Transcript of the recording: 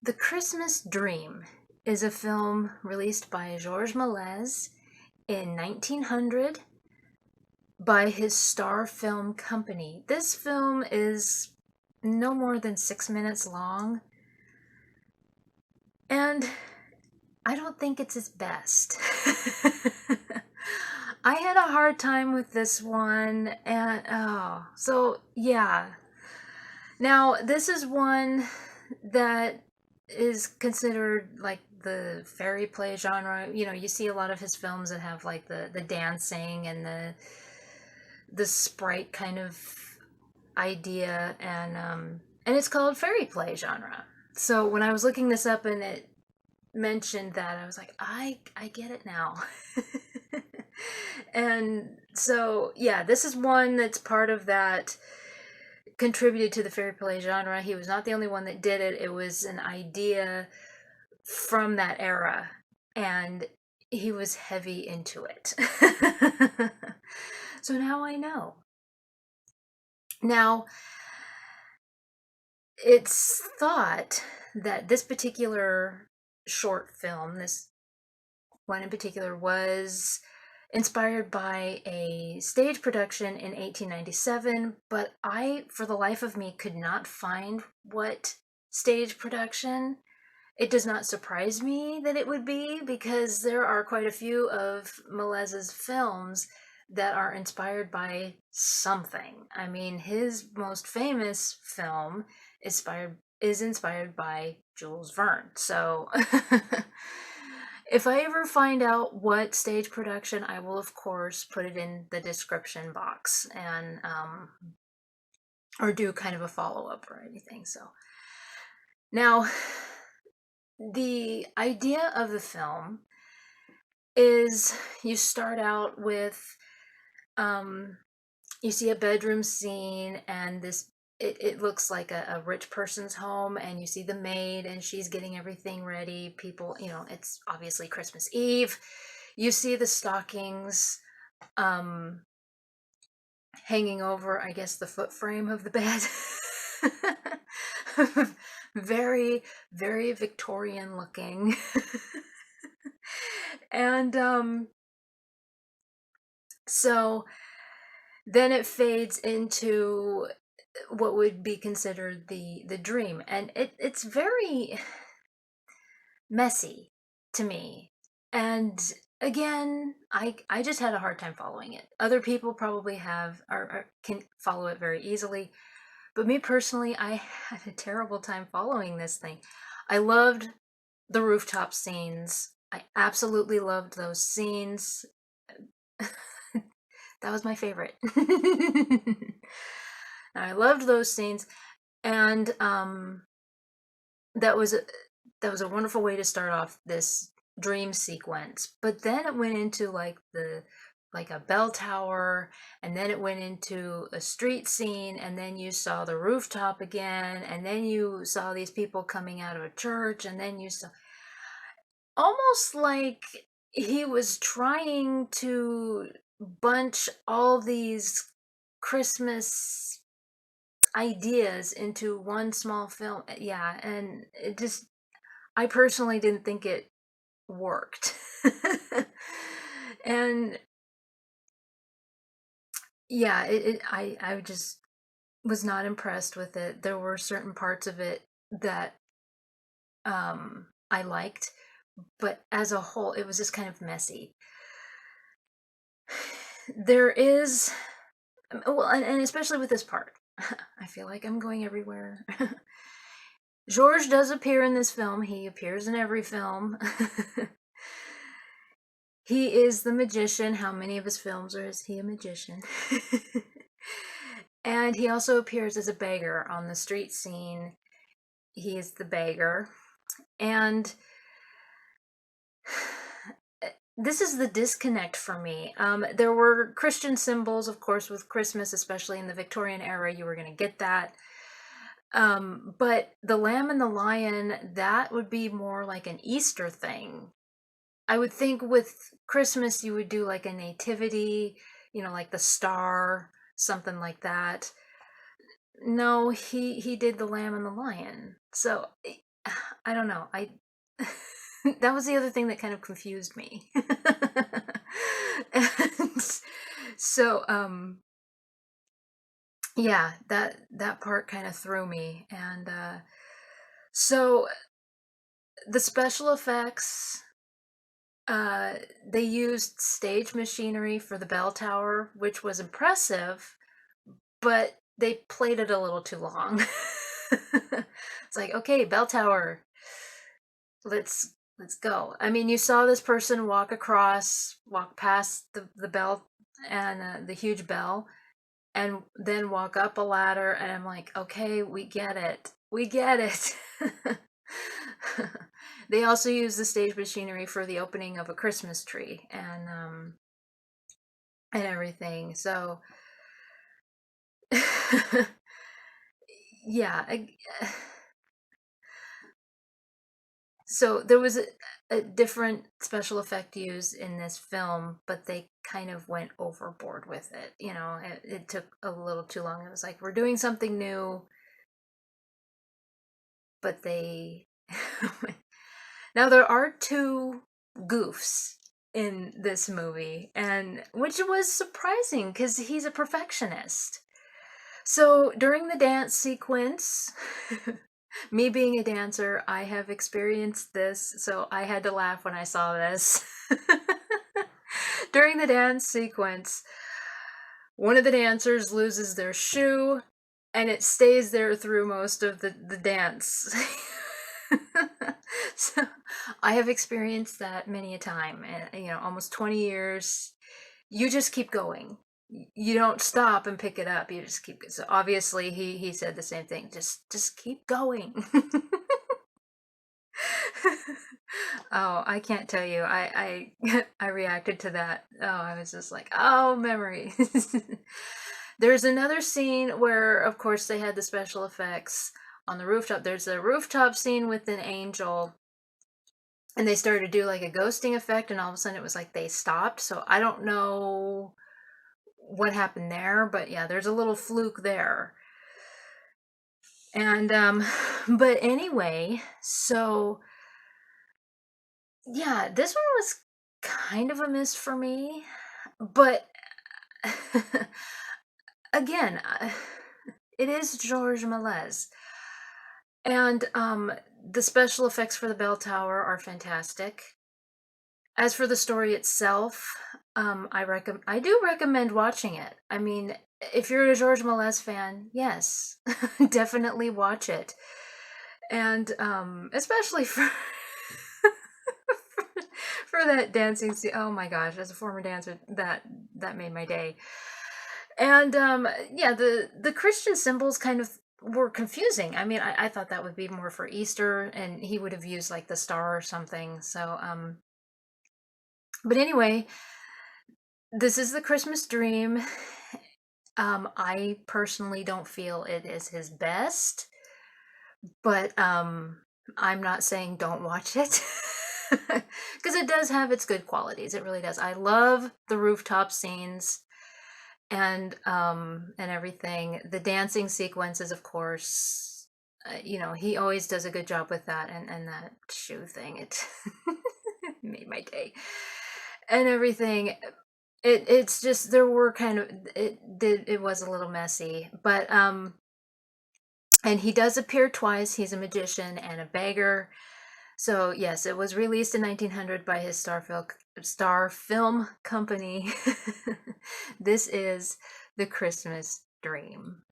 The Christmas Dream is a film released by George Méliès in 1900 by his Star Film Company. This film is no more than 6 minutes long, and I don't think it's his best. I had a hard time with this one, and so yeah. Now, this is one that is considered like the fairy play genre. You know, you see a lot of his films that have like the dancing and the sprite kind of idea, and it's called fairy play genre. So when I was looking this up and it mentioned that, I was like, I get it now. And so yeah, this is one that's part of that, contributed to the fairy play genre. He was not the only one that did it. It was an idea from that era, and he was heavy into it. So now I know. Now, it's thought that this particular short film, this one in particular, was inspired by a stage production in 1897, but I, for the life of me, could not find what stage production. It does not surprise me that it would be, because there are quite a few of Melez's films that are inspired by something. I mean, his most famous film is inspired by Jules Verne. So if I ever find out what stage production, I will of course put it in the description box, and or do kind of a follow-up or anything. So now, the idea of the film is, you start out with, you see a bedroom scene, and it looks like a rich person's home, and you see the maid and she's getting everything ready. People, it's obviously Christmas Eve. You see the stockings hanging over, I guess, the foot frame of the bed. Very, very Victorian looking. And so then it fades into what would be considered the dream, and it's very messy to me. And again, I just had a hard time following it. Other people probably have, or can follow it very easily, but me personally, I had a terrible time following this thing. I loved the rooftop scenes. I absolutely loved those scenes. That was my favorite. I loved those scenes, and that was a wonderful way to start off this dream sequence. But then it went into like a bell tower, and then it went into a street scene, and then you saw the rooftop again, and then you saw these people coming out of a church, and then you saw, almost like he was trying to bunch all these Christmas ideas into one small film. Yeah, and I personally didn't think it worked. And yeah, I just was not impressed with it. There were certain parts of it that I liked, but as a whole, it was just kind of messy. There is, well, and especially with this part, I feel like I'm going everywhere. George does appear in this film. He appears in every film. He is the magician. How many of his films is he a magician? And he also appears as a beggar on the street scene. He is the beggar. And this is the disconnect for me. There were Christian symbols, of course, with Christmas, especially in the Victorian era. You were going to get that. But the lamb and the lion, that would be more like an Easter thing. I would think with Christmas you would do like a nativity, like the star, something like that. No, he did the lamb and the lion. So I don't know. I that was the other thing that kind of confused me. And so yeah, that part kind of threw me. And so the special effects, they used stage machinery for the bell tower, which was impressive, but they played it a little too long. It's like, okay, bell tower, let's go. I mean, you saw this person walk past the bell and the huge bell, and then walk up a ladder, and I'm like, okay, we get it, we get it. They also use the stage machinery for the opening of a Christmas tree and everything. So yeah, so there was a different special effect used in this film, but they kind of went overboard with it. You know, it took a little too long. It was like, we're doing something new, but they. Now, there are two goofs in this movie, and which was surprising because he's a perfectionist. So during the dance sequence, me being a dancer, I have experienced this, so I had to laugh when I saw this. During the dance sequence, one of the dancers loses their shoe, and it stays there through most of the dance. So I have experienced that many a time, and almost 20 years. You just keep going. You don't stop and pick it up. You just keep. So obviously, he said the same thing. Just keep going. Oh, I can't tell you. I reacted to that. Oh, I was just like, oh, memories. There's another scene where, of course, they had the special effects on the rooftop. There's a rooftop scene with an angel, and they started to do like a ghosting effect, and all of a sudden it was like they stopped. So I don't know what happened there, but yeah, there's a little fluke there. And but anyway, so yeah, this one was kind of a miss for me, but again, it is George Méliès, and the special effects for the bell tower are fantastic. As for the story itself, I do recommend watching it. I mean, if you're a George Méliès fan, yes, definitely watch it, and especially for for that dancing scene. Oh my gosh, as a former dancer, that made my day. And yeah, the Christian symbols kind of were confusing. I mean, I thought that would be more for Easter, and he would have used like the star or something. So but anyway, this is the Christmas Dream. I personally don't feel it is his best, but I'm not saying don't watch it. Because it does have its good qualities. It really does. I love the rooftop scenes and everything. The dancing sequences, of course. He always does a good job with that, and that shoe thing, it made my day. And everything. It's just, there were kind of, it was a little messy, but and he does appear twice. He's a magician and a beggar. So yes, it was released in 1900 by his Star Film Company. This is The Christmas Dream.